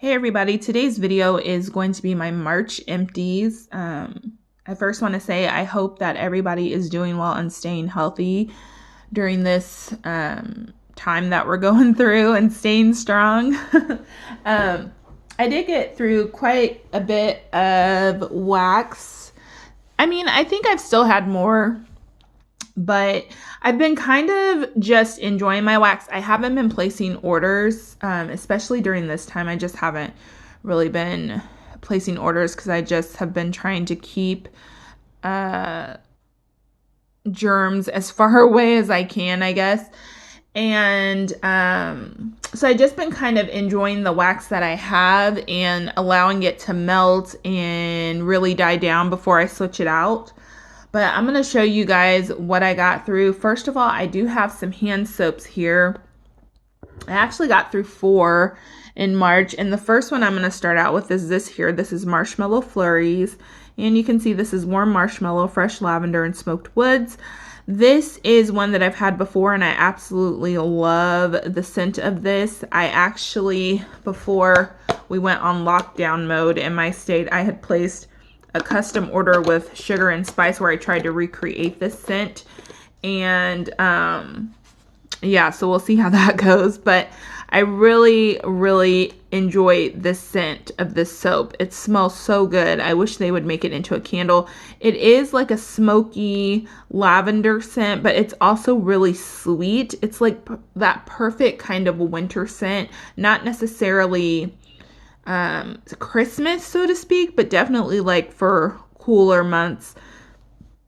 Hey everybody, today's video is going to be my March empties. I first want to say I hope that everybody is doing well and staying healthy during this time that we're going through and staying strong. I did get through quite a bit of wax. I mean, I think I've still had more, but I've been kind of just enjoying my wax. I haven't been placing orders, especially during this time. I just haven't really been placing orders because I just have been trying to keep germs as far away as I can, I guess. And so I've just been kind of enjoying the wax that I have and allowing it to melt and really die down before I switch it out. But I'm going to show you guys what I got through. First of all, I do have some hand soaps here. I actually got through 4 in March. And the first one I'm going to start out with is this here. This is Marshmallow Flurries. And you can see this is warm marshmallow, fresh lavender, and smoked woods. This is one that I've had before, and I absolutely love the scent of this. I actually, before we went on lockdown mode in my state, I had placed a custom order with sugar and spice where I tried to recreate this scent. And yeah, so we'll see how that goes. But I really, really enjoy this scent of this soap. It smells so good. I wish they would make it into a candle. It is like a smoky lavender scent, but it's also really sweet. It's like that perfect kind of winter scent, not necessarily Christmas, so to speak, but definitely like for cooler months.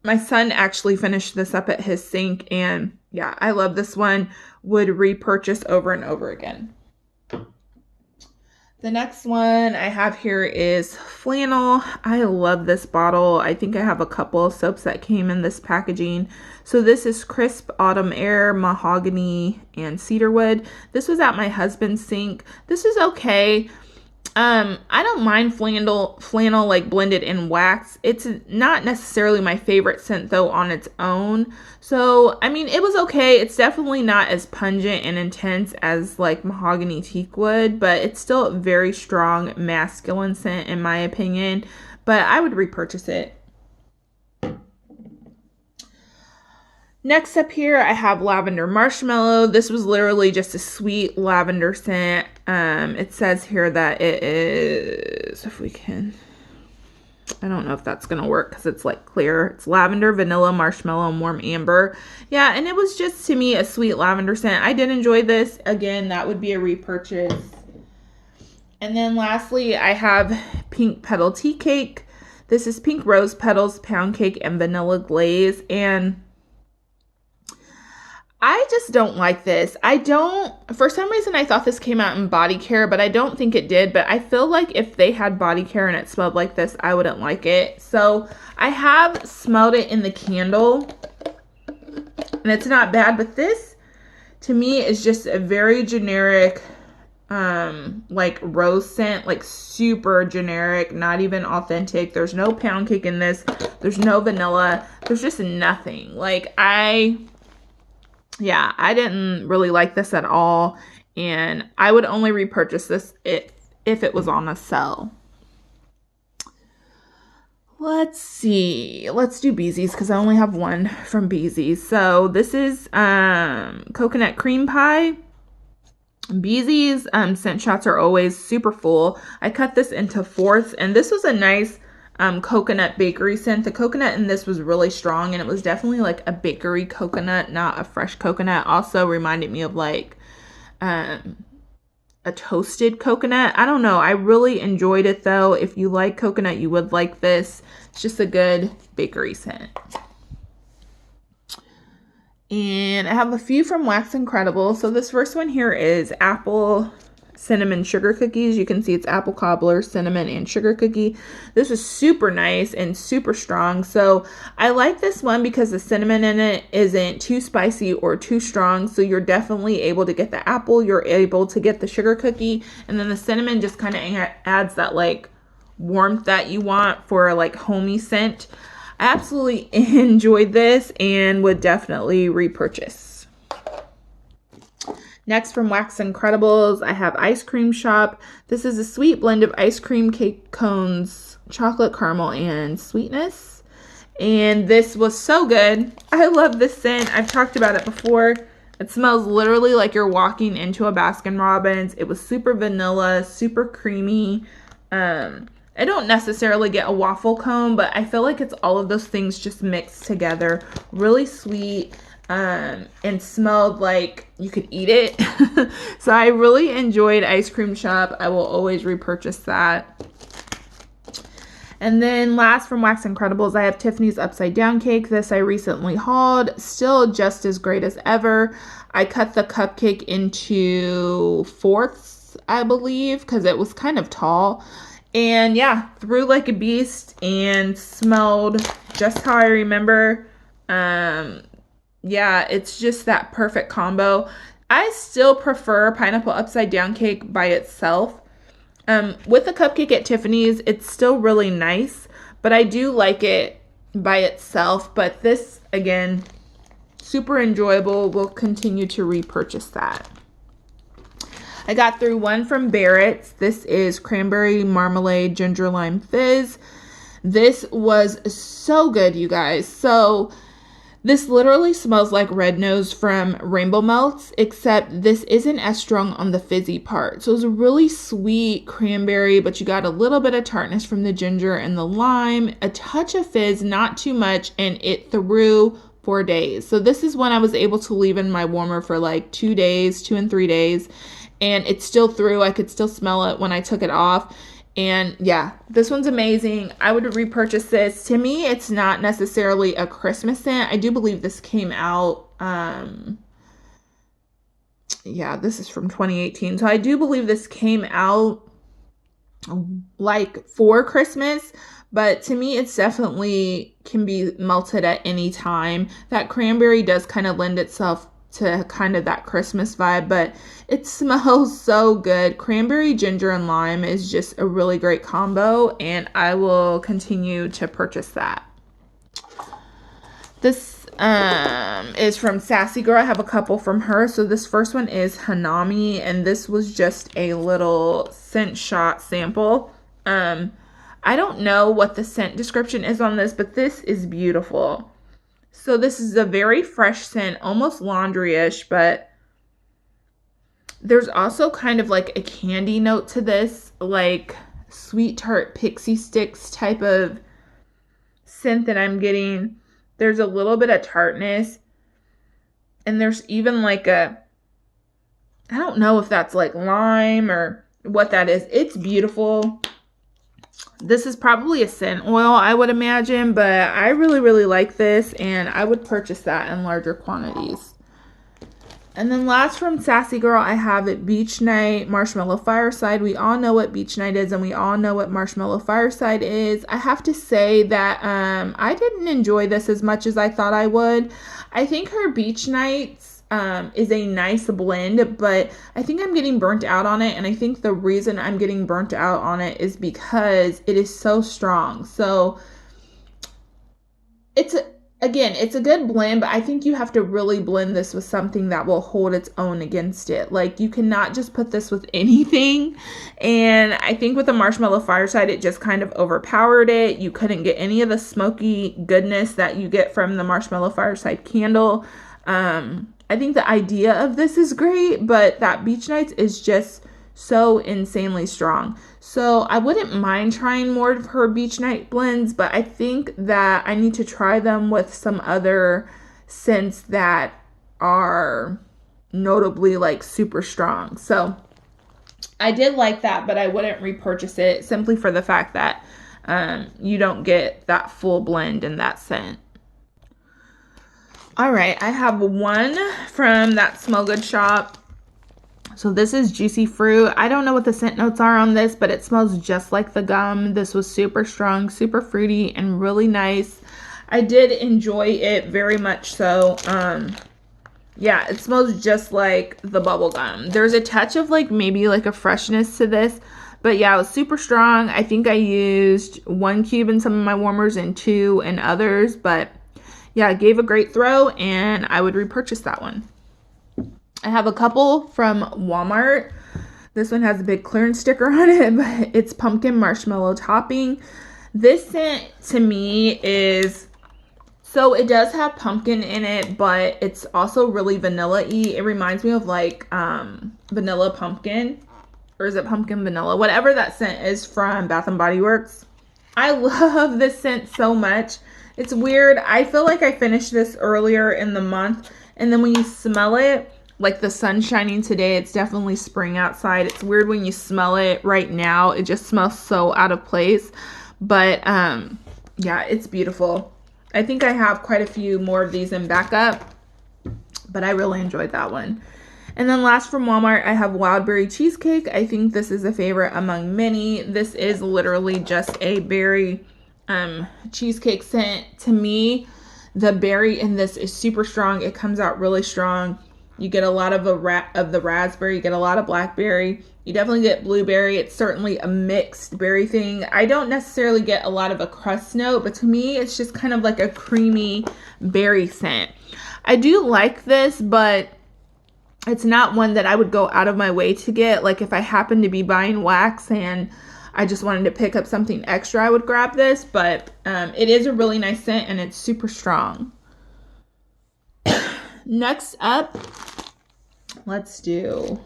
My son actually finished this up at his sink, and yeah, I love this one. Would repurchase over and over again. The next one I have here is flannel. I love this bottle. I think I have a couple of soaps that came in this packaging. So this is Crisp Autumn Air, Mahogany, and Cedarwood. This was at my husband's sink. This is okay. I don't mind flannel like blended in wax. It's not necessarily my favorite scent though on its own. So, I mean, it was okay. It's definitely not as pungent and intense as like mahogany teak wood, but it's still a very strong masculine scent in my opinion, but I would repurchase it. Next up here, I have Lavender Marshmallow. This was literally just a sweet lavender scent. It says here that it is, if we can, I don't know if that's going to work because it's like clear. It's lavender, vanilla, marshmallow, and warm amber. Yeah, and it was just, to me, a sweet lavender scent. I did enjoy this. Again, that would be a repurchase. And then lastly, I have Pink Petal Tea Cake. This is pink rose petals, pound cake, and vanilla glaze. And I just don't like this. For some reason I thought this came out in body care, but I don't think it did. But I feel like if they had body care and it smelled like this, I wouldn't like it. So I have smelled it in the candle and it's not bad, but this to me is just a very generic, like rose scent, like super generic, not even authentic. There's no pound cake in this. There's no vanilla. There's just nothing. Like yeah, I didn't really like this at all, and I would only repurchase this if it was on a sale. Let's see. Let's do Beezy's because I only have one from Beezy's. So this is coconut cream pie. Beezy's scent shots are always super full. I cut this into fourths, and this was a nice coconut bakery scent. The coconut in this was really strong, and it was definitely like a bakery coconut, not a fresh coconut. Also reminded me of like a toasted coconut. I don't know. I really enjoyed it though. If you like coconut, you would like this. It's just a good bakery scent. And I have a few from Wax Incredible. So this first one here is apple cinnamon sugar cookies. You can see it's apple cobbler, cinnamon, and sugar cookie. This is super nice and super strong. So I like this one because the cinnamon in it isn't too spicy or too strong. So you're definitely able to get the apple, you're able to get the sugar cookie, and then the cinnamon just kind of adds that like warmth that you want for a like homey scent. I absolutely enjoyed this and would definitely repurchase. Next, from Wax Incredibles, I have Ice Cream Shop. This is a sweet blend of ice cream cake cones, chocolate caramel, and sweetness. And this was so good. I love this scent. I've talked about it before. It smells literally like you're walking into a Baskin-Robbins. It was super vanilla, super creamy. I don't necessarily get a waffle cone, but I feel like it's all of those things just mixed together. Really sweet, and smelled like you could eat it. So I really enjoyed Ice Cream Shop. I will always repurchase that. And then last, from Wax Incredibles, I have Tiffany's Upside Down Cake. This I recently hauled. Still just as great as ever. I cut the cupcake into fourths, I believe, because it was kind of tall. And yeah, threw like a beast and smelled just how I remember. Yeah, it's just that perfect combo. I still prefer pineapple upside down cake by itself. With the cupcake at Tiffany's, it's still really nice, but I do like it by itself. But this, again, super enjoyable. We'll continue to repurchase that. I got through one from Barrett's. This is Cranberry Marmalade Ginger Lime Fizz. This was so good, you guys. So this literally smells like Red Nose from Rainbow Melts, except this isn't as strong on the fizzy part. So it's a really sweet cranberry, but you got a little bit of tartness from the ginger and the lime, a touch of fizz, not too much, and it threw for days. So this is one I was able to leave in my warmer for like 2 days, 2 and 3 days. And it still threw. I could still smell it when I took it off. And yeah, this one's amazing. I would repurchase this. To me, it's not necessarily a Christmas scent. I do believe this came out, yeah, this is from 2018. So I do believe this came out like for Christmas. But to me, it's definitely can be melted at any time. That cranberry does kind of lend itself to kind of that Christmas vibe, but it smells so good. Cranberry, ginger, and lime is just a really great combo, and I will continue to purchase that. This is from Sassy Girl. I have a couple from her. So this first one is Hanami, and this was just a little scent shot sample. I don't know what the scent description is on this, but this is beautiful. So this is a very fresh scent, almost laundry-ish, but there's also kind of like a candy note to this, like sweet tart pixie sticks type of scent that I'm getting. There's a little bit of tartness, and there's even like I don't know if that's like lime or what that is. It's beautiful. This is probably a scent oil, I would imagine, but I really, really like this, and I would purchase that in larger quantities. And then last, from Sassy Girl, I have it Beach Night Marshmallow Fireside. We all know what Beach Night is, and we all know what Marshmallow Fireside is. I have to say that I didn't enjoy this as much as I thought I would. I think her Beach Nights is a nice blend, but I think I'm getting burnt out on it, and I think the reason I'm getting burnt out on it is because it is so strong. So it's a good blend, but I think you have to really blend this with something that will hold its own against it. Like, you cannot just put this with anything, and I think with the Marshmallow Fireside, it just kind of overpowered it. You couldn't get any of the smoky goodness that you get from the Marshmallow Fireside candle. I think the idea of this is great, but that Beach Nights is just so insanely strong. So I wouldn't mind trying more of her Beach Night blends, but I think that I need to try them with some other scents that are notably like super strong. So I did like that, but I wouldn't repurchase it simply for the fact that you don't get that full blend in that scent. All right, I have one from that Smell Good shop. So this is Juicy Fruit. I don't know what the scent notes are on this, but it smells just like the gum. This was super strong, super fruity, and really nice. I did enjoy it very much so. Yeah, it smells just like the bubble gum. There's a touch of like maybe like a freshness to this, but yeah, it was super strong. I think I used 1 cube in some of my warmers and 2 in others, but yeah, it gave a great throw, and I would repurchase that one. I have a couple from Walmart. This one has a big clearance sticker on it, but it's pumpkin marshmallow topping. This scent to me is, so it does have pumpkin in it, but it's also really vanilla-y. It reminds me of like vanilla pumpkin, or is it pumpkin vanilla? Whatever that scent is from Bath and Body Works. I love this scent so much. It's weird. I feel like I finished this earlier in the month, and then when you smell it, like the sun shining today, it's definitely spring outside. It's weird when you smell it right now. It just smells so out of place. But yeah, it's beautiful. I think I have quite a few more of these in backup, but I really enjoyed that one. And then last from Walmart, I have Wild Berry Cheesecake. I think this is a favorite among many. This is literally just a berry cheesecake scent. To me, the berry in this is super strong. It comes out really strong. You get a lot of the raspberry, you get a lot of blackberry. You definitely get blueberry. It's certainly a mixed berry thing. I don't necessarily get a lot of a crust note, but to me, it's just kind of like a creamy berry scent. I do like this, but it's not one that I would go out of my way to get. Like if I happen to be buying wax and I just wanted to pick up something extra, I would grab this, but it is a really nice scent and it's super strong. Next up, let's do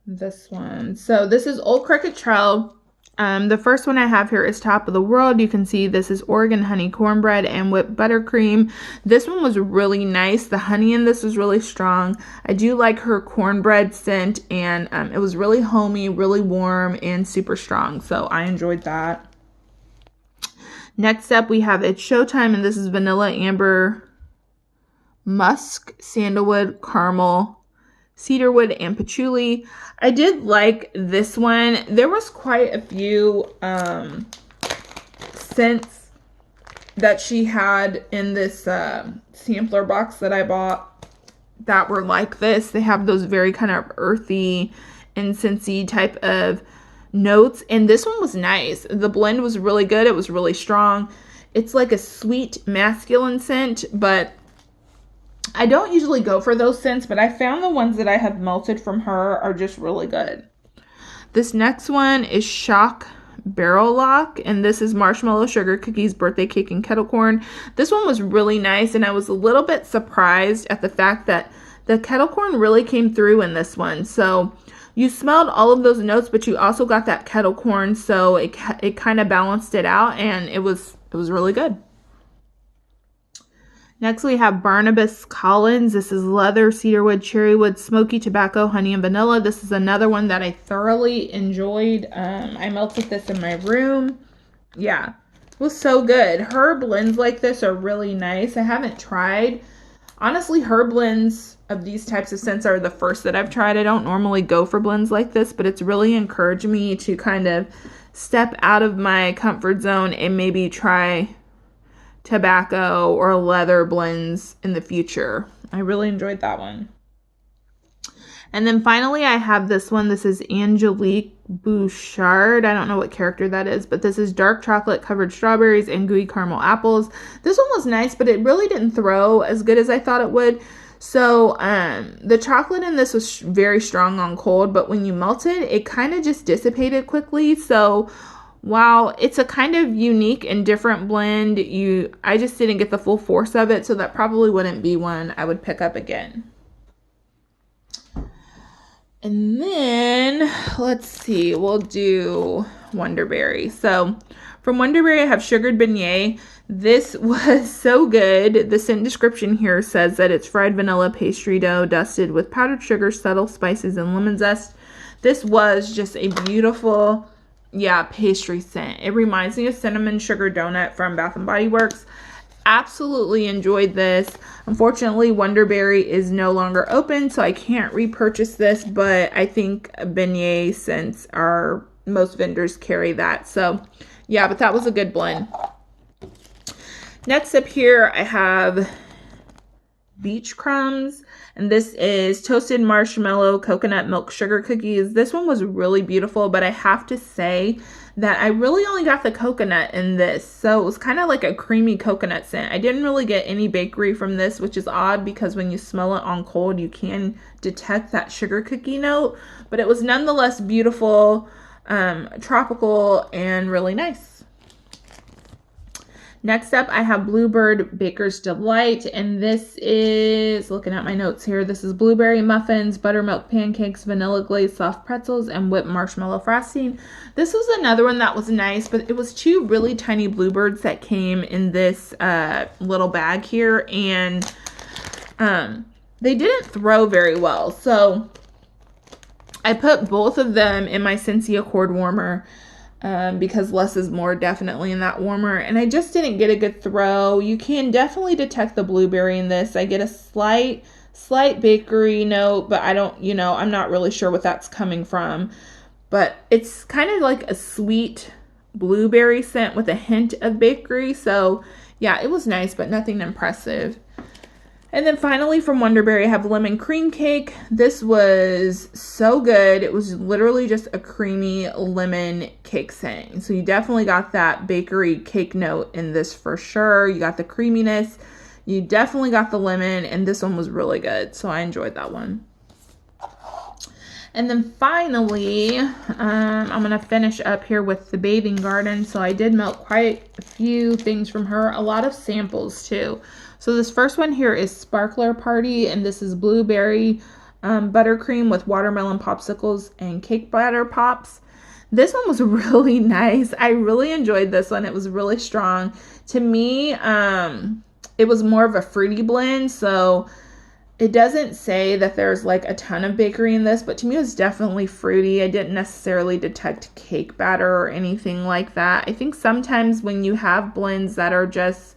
this one. So this is Old Crooked Trail. The first one I have here is Top of the World. You can see this is Oregon honey cornbread and whipped buttercream. This one was really nice. The honey in this was really strong. I do like her cornbread scent, and it was really homey, really warm, and super strong. So I enjoyed that. Next up, we have It's Showtime, and this is vanilla, amber, musk, sandalwood, caramel, cedarwood, and patchouli. I did like this one. There was quite a few scents that she had in this sampler box that I bought that were like this. They have those very kind of earthy, incensey type of notes, and this one was nice. The blend was really good. It was really strong. It's like a sweet masculine scent, but I don't usually go for those scents, but I found the ones that I have melted from her are just really good. This next one is Shock Barrel Lock, and this is marshmallow, sugar cookies, birthday cake, and kettle corn. This one was really nice, and I was a little bit surprised at the fact that the kettle corn really came through in this one. So you smelled all of those notes, but you also got that kettle corn, so it kind of balanced it out, and it was really good. Next, we have Barnabas Collins. This is leather, cedarwood, cherrywood, smoky tobacco, honey, and vanilla. This is another one that I thoroughly enjoyed. I melted this in my room. Yeah, it was so good. Her blends like this are really nice. I haven't tried. Honestly, her blends of these types of scents are the first that I've tried. I don't normally go for blends like this, but it's really encouraged me to kind of step out of my comfort zone and maybe try tobacco or leather blends in the future. I really enjoyed that one. And then finally, I have this one. This is Angelique Bouchard. I don't know what character that is, but this is dark chocolate covered strawberries and gooey caramel apples. This one was nice, but it really didn't throw as good as I thought it would. So the chocolate in this was very strong on cold, but when you melted, it kind of just dissipated quickly. So while it's a kind of unique and different blend, I just didn't get the full force of it, so that probably wouldn't be one I would pick up again. And then, let's see, we'll do Wonderberry. So from Wonderberry, I have Sugared Beignet. This was so good. The scent description here says that it's fried vanilla pastry dough dusted with powdered sugar, subtle spices, and lemon zest. This was just a beautiful, pastry scent. It reminds me of cinnamon sugar donut from Bath and Body Works. Absolutely enjoyed this. Unfortunately, Wonderberry is no longer open, so I can't repurchase this, but I think beignet scents are, most vendors carry that. So yeah, but that was a good blend. Next up here, I have Beach Crumbs, And this is toasted marshmallow coconut milk sugar cookies. This one was really beautiful, but I have to say that I really only got the coconut in this. So it was kind of like a creamy coconut scent. I didn't really get any bakery from this, which is odd because when you smell it on cold, you can detect that sugar cookie note. But it was nonetheless beautiful, tropical, and really nice. Next up, I have Bluebird Baker's Delight, and this is, looking at my notes here, this is blueberry muffins, buttermilk pancakes, vanilla glazed soft pretzels, and whipped marshmallow frosting. This was another one that was nice, but it was 2 really tiny bluebirds that came in this little bag here, and they didn't throw very well. So I put both of them in my Scentsy Accord warmer. Because less is more definitely in that warmer, and I just didn't get a good throw. You can definitely detect the blueberry in this. I get a slight bakery note, but I don't, I'm not really sure what that's coming from, but it's kind of like a sweet blueberry scent with a hint of bakery. So yeah, it was nice, but nothing impressive. And then finally from Wonderberry, I have lemon cream cake. This was so good. It was literally just a creamy lemon cake scent. So you definitely got that bakery cake note in this for sure. You got the creaminess. You definitely got the lemon, and this one was really good. So I enjoyed that one. And then finally, I'm going to finish up here with the Bathing Garden. So I did melt quite a few things from her, a lot of samples too. So this first one here is Sparkler Party, and this is blueberry buttercream with watermelon popsicles and cake batter pops. This one was really nice. I really enjoyed this one. It was really strong. To me, it was more of a fruity blend, so it doesn't say that there's like a ton of bakery in this, but to me it was definitely fruity. I didn't necessarily detect cake batter or anything like that. I think sometimes when you have blends that are just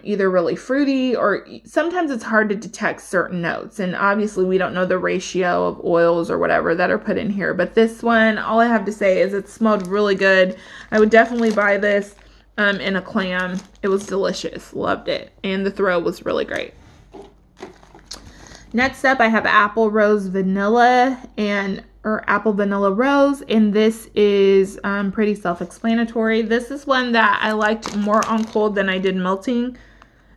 either really fruity, or sometimes it's hard to detect certain notes, and obviously we don't know the ratio of oils or whatever that are put in here, but this one, all I have to say is it smelled really good. I would definitely buy this in a clam. It was delicious. Loved it, and the throw was really great. Next up, I have Apple Rose Vanilla or Apple Vanilla Rose, and this is pretty self-explanatory. This is one that I liked more on cold than I did melting.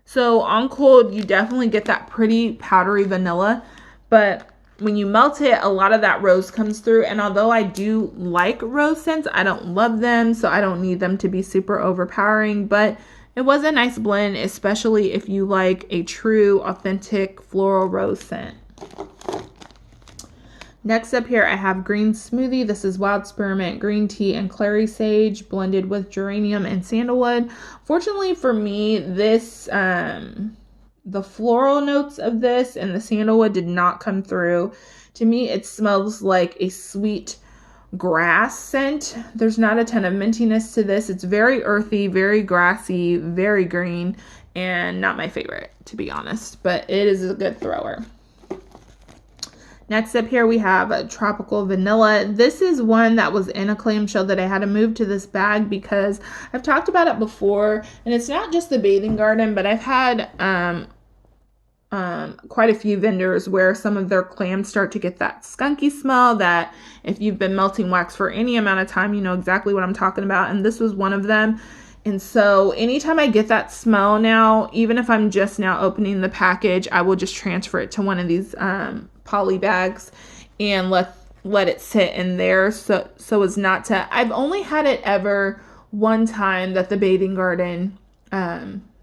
So on cold, you definitely get that pretty powdery vanilla, but when you melt it, a lot of that rose comes through, and although I do like rose scents, I don't love them, so I don't need them to be super overpowering, but it was a nice blend, especially if you like a true, authentic floral rose scent. Next up here, I have Green Smoothie. This is wild spearmint, green tea, and clary sage blended with geranium and sandalwood. Fortunately for me, this the floral notes of this and the sandalwood did not come through. To me, it smells like a sweet grass scent. There's not a ton of mintiness to this. It's very earthy, very grassy, very green, and not my favorite, to be honest, but it is a good thrower. Next up here, we have a Tropical Vanilla. This is one that was in a clamshell that I had to move to this bag because I've talked about it before, and it's not just the Bathing Garden, but I've had quite a few vendors where some of their clams start to get that skunky smell that if you've been melting wax for any amount of time, you know exactly what I'm talking about, and this was one of them. And so anytime I get that smell now, even if I'm just now opening the package, I will just transfer it to one of these poly bags and let it sit in there so as not to. I've only had it ever one time that the Bathing Garden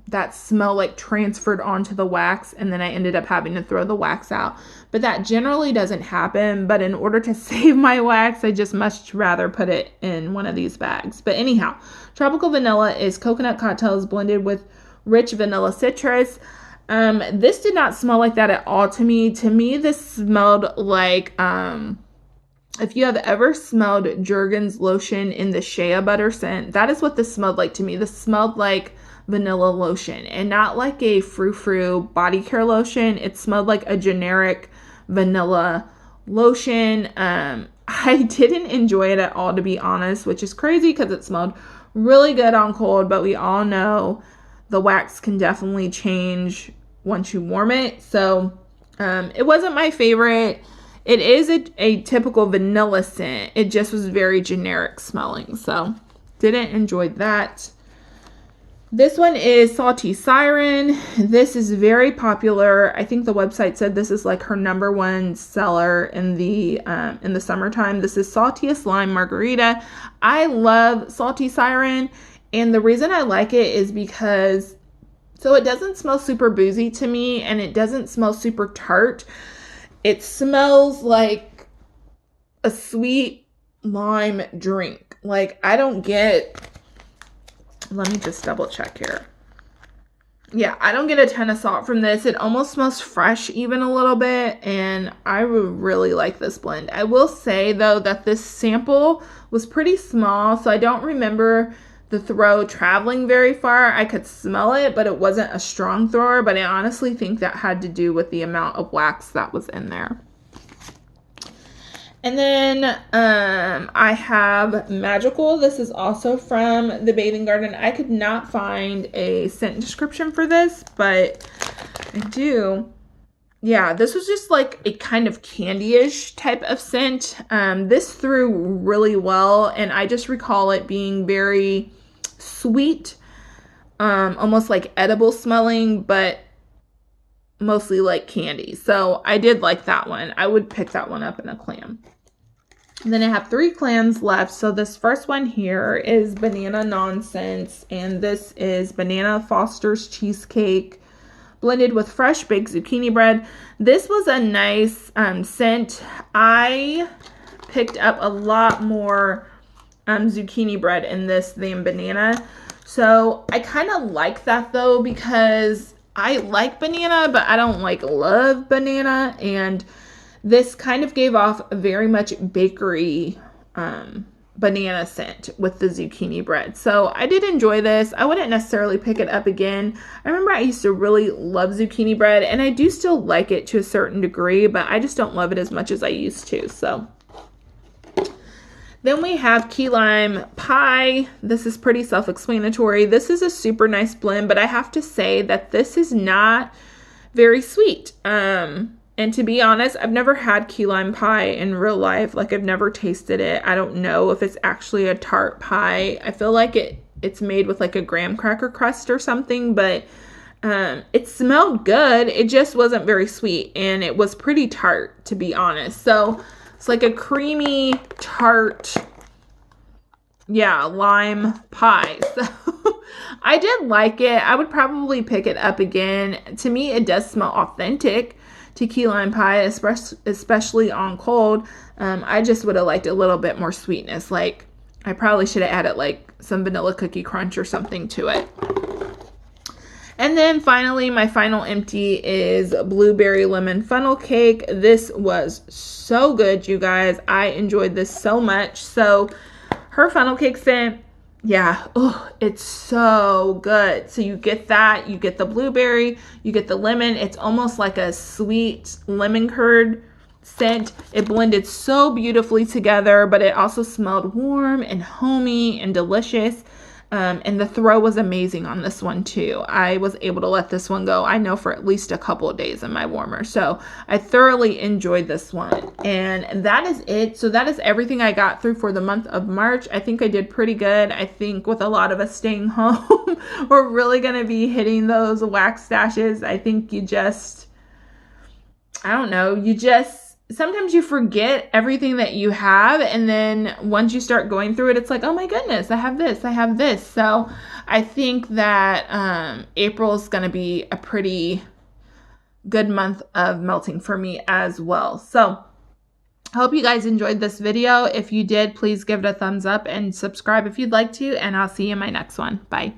that smell like transferred onto the wax, and then I ended up having to throw the wax out, but that generally doesn't happen. But in order to save my wax, I just much rather put it in one of these bags. But anyhow, Tropical Vanilla is coconut cocktails blended with rich vanilla citrus. This did not smell like that at all to me. To me, this smelled like, if you have ever smelled Jergens lotion in the shea butter scent, that is what this smelled like to me. This smelled like vanilla lotion and not like a frou-frou body care lotion. It smelled like a generic vanilla lotion. I didn't enjoy it at all, to be honest, which is crazy because it smelled really good on cold, but we all know the wax can definitely change once you warm it. So it wasn't my favorite. It is a typical vanilla scent. It just was very generic smelling. So didn't enjoy that. This one is Salty Siren. This is very popular. I think the website said this is like her #1 seller in the summertime. This is Saltiest Lime Margarita. I love Salty Siren, and the reason I like it is because it doesn't smell super boozy to me, and it doesn't smell super tart. It smells like a sweet lime drink. Like, I don't get, let me just double check here. Yeah, I don't get a ton of salt from this. It almost smells fresh even a little bit, and I really like this blend. I will say, though, that this sample was pretty small, so I don't remember the throw traveling very far. I could smell it, but it wasn't a strong thrower, but I honestly think that had to do with the amount of wax that was in there. And then I have Magical. This is also from the Bathing Garden. I could not find a scent description for this, but I do. Yeah, this was just like a kind of candy-ish type of scent. This threw really well, and I just recall it being very sweet, almost like edible smelling, but mostly like candy. So I did like that one. I would pick that one up in a clam. And then I have 3 clams left. So this first one here is Banana Nonsense, and this is Banana Foster's Cheesecake blended with fresh baked zucchini bread. This was a nice scent. I picked up a lot more zucchini bread in this than banana. So I kind of like that though, because I like banana, but I don't like love banana. And this kind of gave off a very much bakery banana scent with the zucchini bread. So I did enjoy this. I wouldn't necessarily pick it up again. I remember I used to really love zucchini bread, and I do still like it to a certain degree, but I just don't love it as much as I used to. So then we have Key Lime Pie. This is pretty self-explanatory. This is a super nice blend, but I have to say that this is not very sweet. And to be honest, I've never had key lime pie in real life. Like, I've never tasted it. I don't know if it's actually a tart pie. I feel like it's made with like a graham cracker crust or something, but it smelled good. It just wasn't very sweet, and it was pretty tart, to be honest. So it's like a creamy tart, yeah, lime pie. So I did like it. I would probably pick it up again. To me, it does smell authentic to key lime pie, especially on cold. I just would have liked a little bit more sweetness. Like, I probably should have added like some vanilla cookie crunch or something to it. And then finally, my final empty is Blueberry Lemon Funnel Cake. This was so good, you guys. I enjoyed this so much. So her funnel cake scent, yeah, oh, it's so good. So you get that, you get the blueberry, you get the lemon. It's almost like a sweet lemon curd scent. It blended so beautifully together, but it also smelled warm and homey and delicious. And the throw was amazing on this one too. I was able to let this one go, I know, for at least a couple of days in my warmer. So I thoroughly enjoyed this one. And that is it. So that is everything I got through for the month of March. I think I did pretty good. I think with a lot of us staying home, we're really going to be hitting those wax stashes. I think you just, I don't know, sometimes you forget everything that you have, and then once you start going through it, it's like, oh my goodness, I have this. So I think that April is going to be a pretty good month of melting for me as well. So I hope you guys enjoyed this video. If you did, please give it a thumbs up and subscribe if you'd like to, and I'll see you in my next one. Bye.